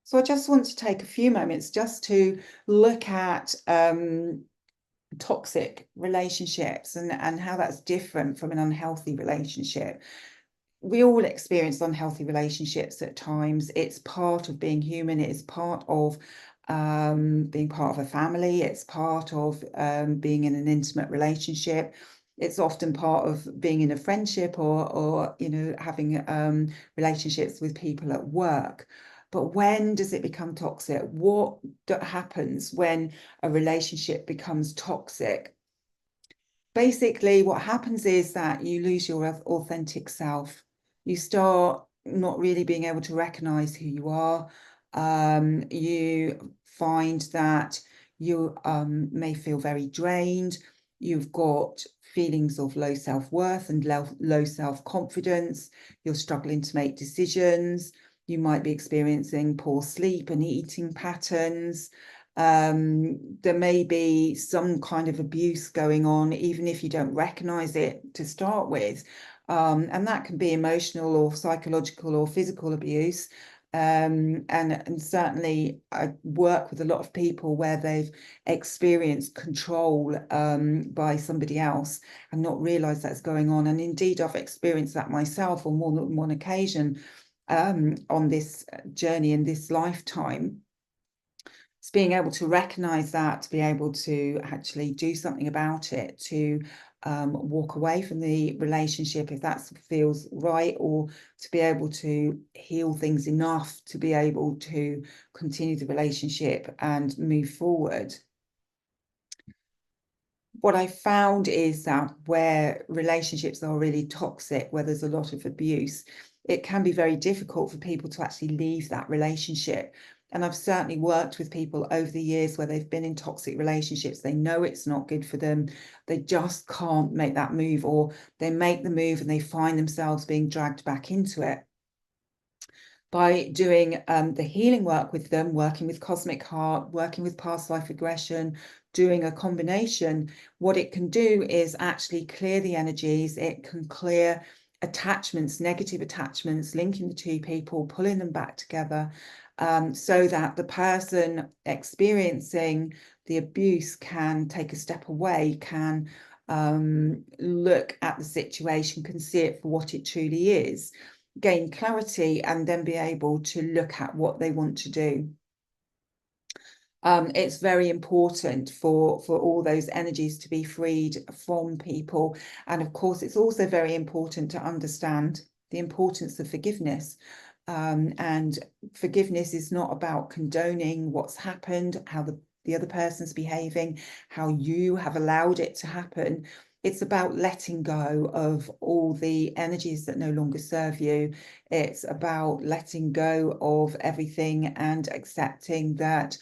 So I just want to take a few moments just to look at toxic relationships and how that's different from an unhealthy relationship. We all experience unhealthy relationships at times. It's part of being human. It's part of being part of a family. It's part of being in an intimate relationship. It's often part of being in a friendship or having relationships with people at work. But when does it become toxic? What happens when a relationship becomes toxic? Basically, what happens is that you lose your authentic self. You start not really being able to recognize who you are. You find that you may feel very drained. You've got feelings of low self-worth and low self-confidence. You're struggling to make decisions. You might be experiencing poor sleep and eating patterns. There may be some kind of abuse going on, even if you don't recognize it to start with. And that can be emotional or psychological or physical abuse. And certainly I work with a lot of people where they've experienced control by somebody else and not realized that's going on. And indeed, I've experienced that myself on more than one occasion on this journey in this lifetime. It's being able to recognize that, to be able to actually do something about it, to walk away from the relationship if that feels right, or to be able to heal things enough to be able to continue the relationship and move forward. What I found is that where relationships are really toxic, where there's a lot of abuse, it can be very difficult for people to actually leave that relationship. And I've certainly worked with people over the years where they've been in toxic relationships. They know it's not good for them. They just can't make that move, or they make the move and they find themselves being dragged back into it. By doing the healing work with them, working with Cosmic Heart, working with past life regression, doing a combination, what it can do is actually clear the energies. It can clear attachments, negative attachments, linking the two people, pulling them back together, so that the person experiencing the abuse can take a step away, can look at the situation, can see it for what it truly is, gain clarity, and then be able to look at what they want to do. It's very important for all those energies to be freed from people. And of course, it's also very important to understand the importance of forgiveness. And forgiveness is not about condoning what's happened, how the other person's behaving, how you have allowed it to happen. It's about letting go of all the energies that no longer serve you. It's about letting go of everything and accepting that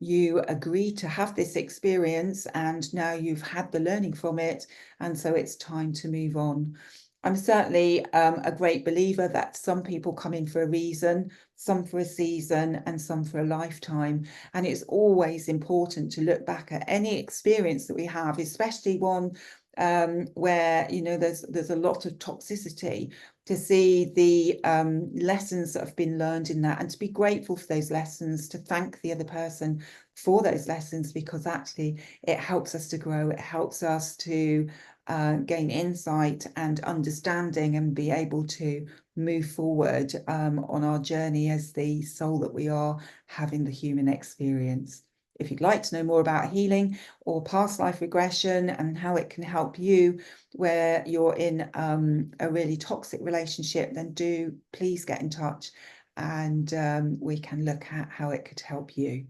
you agreed to have this experience and now you've had the learning from it, and so it's time to move on. I'm certainly a great believer that some people come in for a reason, some for a season, and some for a lifetime. And it's always important to look back at any experience that we have, especially one where there's a lot of toxicity, to see the lessons that have been learned in that, and to be grateful for those lessons, to thank the other person for those lessons, because actually it helps us to grow. It helps us to gain insight and understanding and be able to move forward on our journey as the soul that we are, having the human experience. If you'd like to know more about healing or past life regression and how it can help you where you're in a really toxic relationship, then do please get in touch, and we can look at how it could help you.